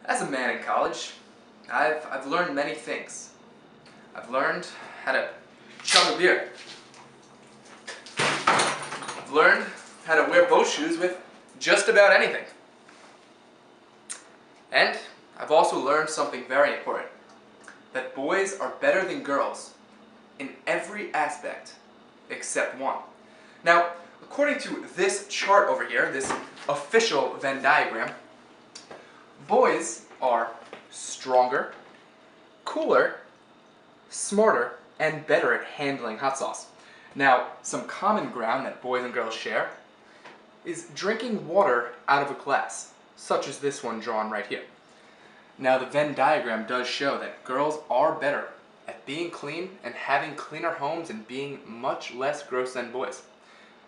As a man in college, I've learned many things. I've learned how to chug a beer. I've learned how to wear boat shoes with just about anything. And I've also learned something very important. That boys are better than girls in every aspect except one. Now, according to this chart over here, this official Venn diagram, boys are stronger, cooler, smarter, and better at handling hot sauce. Now, some common ground that boys and girls share is drinking water out of a glass, such as this one drawn right here. Now, the Venn diagram does show that girls are better at being clean and having cleaner homes and being much less gross than boys.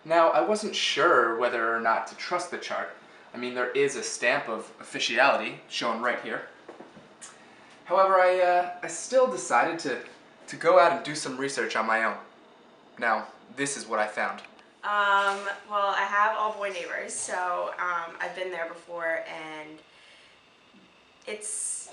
Now, I wasn't sure whether or not to trust the chart. I mean, there is a stamp of officiality shown right here. However, I still decided to go out and do some research on my own. Now, this is what I found. Well, I have all boy neighbors, so I've been there before, and it's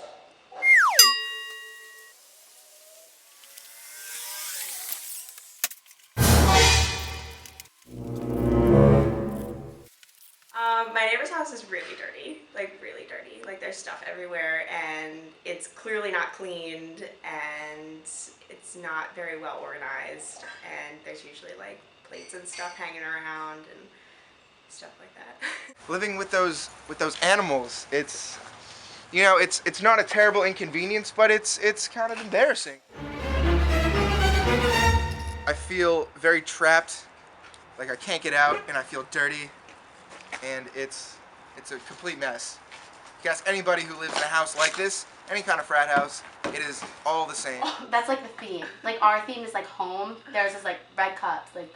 my neighbor's house is really dirty, like really dirty. Like there's stuff everywhere, and it's clearly not cleaned, and it's not very well organized, and there's usually like plates and stuff hanging around and stuff like that. Living with those animals, it's not a terrible inconvenience, but it's kind of embarrassing. I feel very trapped, like I can't get out, and I feel dirty, and it's a complete mess. If you ask anybody who lives in a house like this, any kind of frat house, it is all the same. Oh, that's like the theme. Like our theme is like home. Theirs is like red cups, like.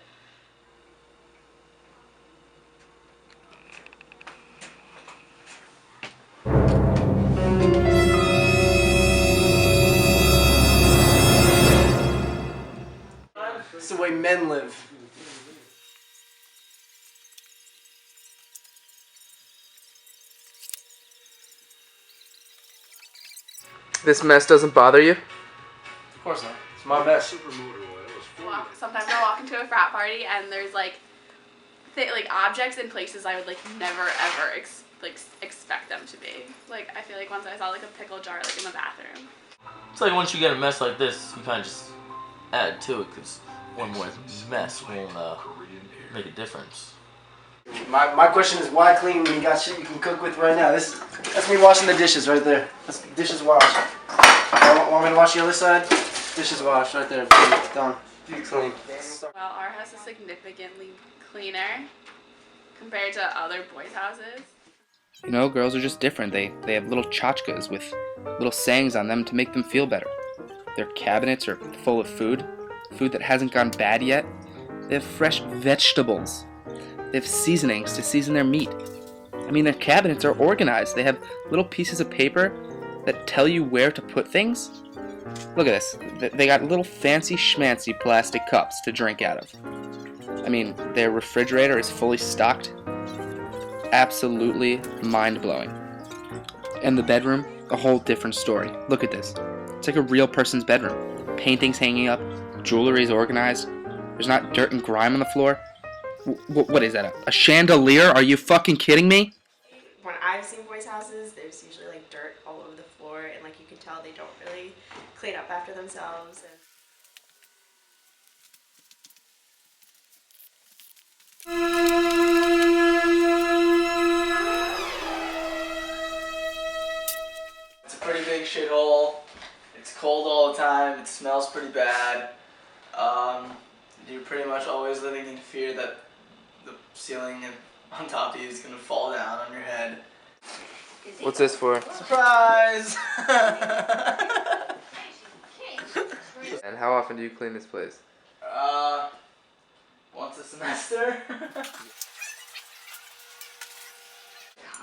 It's the way men live. This mess doesn't bother you? Of course not. It's my mess. Sometimes I walk into a frat party and there's like objects in places I would like never ever expect them to be. Like I feel like once I saw like a pickle jar like in the bathroom. It's like once you get a mess like this, you kind of just add to it because one more mess won't make a difference. My question is, why clean when you got shit you can cook with right now? That's me washing the dishes right there. That's dishes washed. Want me to wash the other side? Dishes washed right there. Done. Clean. Well, our house is significantly cleaner compared to other boys' houses. You know, girls are just different. They have little tchotchkes with little sayings on them to make them feel better. Their cabinets are full of food that hasn't gone bad yet. They have fresh vegetables. They have seasonings to season their meat. I mean, their cabinets are organized. They have little pieces of paper that tell you where to put things. Look at this. They got little fancy schmancy plastic cups to drink out of. I mean, their refrigerator is fully stocked. Absolutely mind-blowing. And the bedroom, a whole different story. Look at this. It's like a real person's bedroom. Paintings hanging up, jewelry is organized. There's not dirt and grime on the floor. What is that? A chandelier? Are you fucking kidding me? When I've seen boys' houses, there's usually like dirt all over the floor, and like you can tell they don't really clean up after themselves. It's a pretty big shithole. It's cold all the time. It smells pretty bad. You're pretty much always living in fear that the ceiling on top of you is going to fall down on your head. What's this for? Surprise! And how often do you clean this place? Once a semester.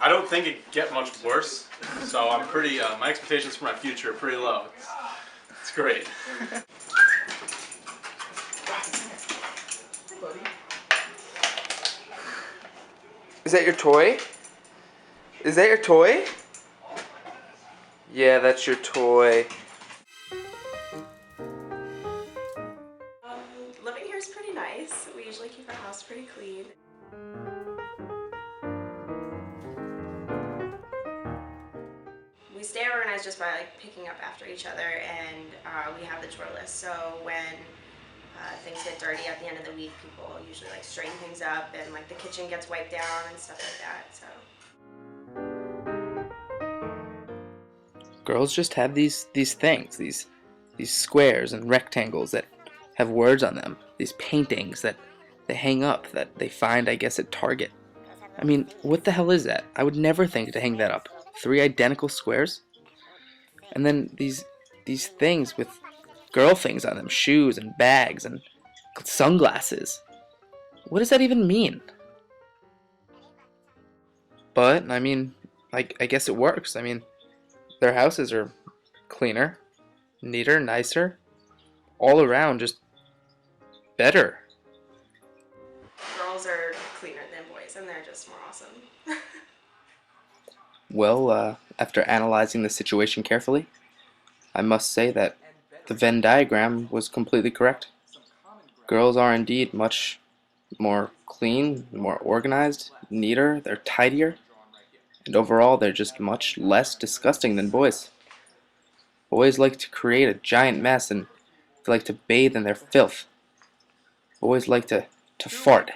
I don't think it could get much worse, so I'm pretty, my expectations for my future are pretty low. It's great. Is that your toy? Is that your toy? Yeah, that's your toy. Living here is pretty nice. We usually keep our house pretty clean. We stay organized just by like picking up after each other, and we have the chore list. So when things get dirty at the end of the week, people usually like straighten things up, and like the kitchen gets wiped down and stuff like that. So Girls just have these things, these squares and rectangles that have words on them. These paintings that they hang up that they find, I guess, at Target. I mean, what the hell is that? I would never think to hang that up. 3 identical squares? And then these things with girl things on them, shoes and bags and sunglasses. What does that even mean? But, I mean, I guess it works. I mean, their houses are cleaner, neater, nicer, all around just better. girls are cleaner than boys, and they're just more awesome. Well, after analyzing the situation carefully, I must say that the Venn diagram was completely correct. Girls are indeed much more clean, more organized, neater, they're tidier, and overall they're just much less disgusting than boys. Boys like to create a giant mess and they like to bathe in their filth. Boys like to fart.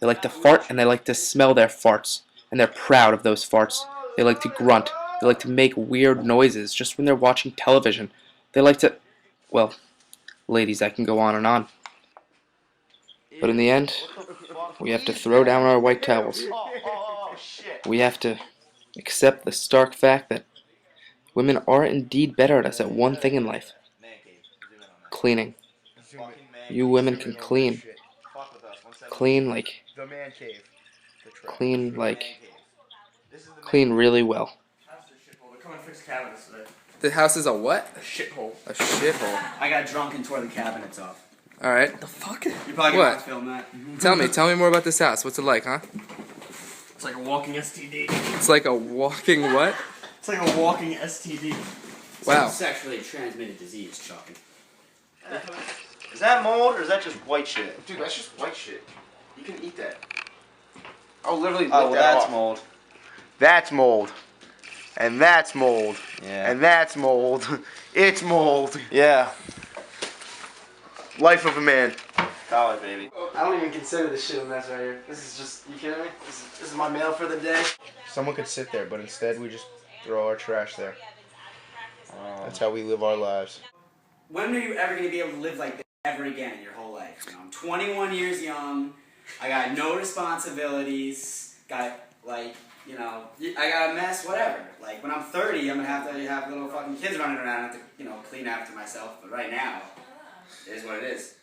They like to fart and they like to smell their farts. And they're proud of those farts. They like to grunt. They like to make weird noises just when they're watching television. They like to... Well, ladies, I can go on and on. But in the end, we have to throw down our white towels. We have to accept the stark fact that women are indeed better at us at one thing in life. Cleaning. You women can clean. Clean like... Clean really well. Come and fix cabinets today. The house is a what? A shithole. A shithole. I got drunk and tore the cabinets off. Alright. The fuck? You're probably gonna What? have to film that. Tell me more about this house. What's it like, huh? It's like a walking STD. It's like a walking what? It's like a walking STD. Wow. Sexually transmitted disease, Chalkin. Is that mold or is that just white shit? Dude, that's just white shit. You can eat that. I'll literally lick Oh, well, that that's off. mold. That's mold. And that's mold. Yeah. And that's mold. It's mold. Yeah. Life of a man. College, baby. I don't even consider this shit a mess right here. This is just, you kidding me? This is my mail for the day. Someone could sit there, but instead we just throw our trash there. That's how we live our lives. When are you ever going to be able to live like this ever again in your whole life? You know, I'm 21 years young. I got no responsibilities. Got, like, you know, I got a mess, whatever. Like, when I'm 30, I'm going to have little fucking kids running around and have to, you know, clean after myself. But right now, it is what it is.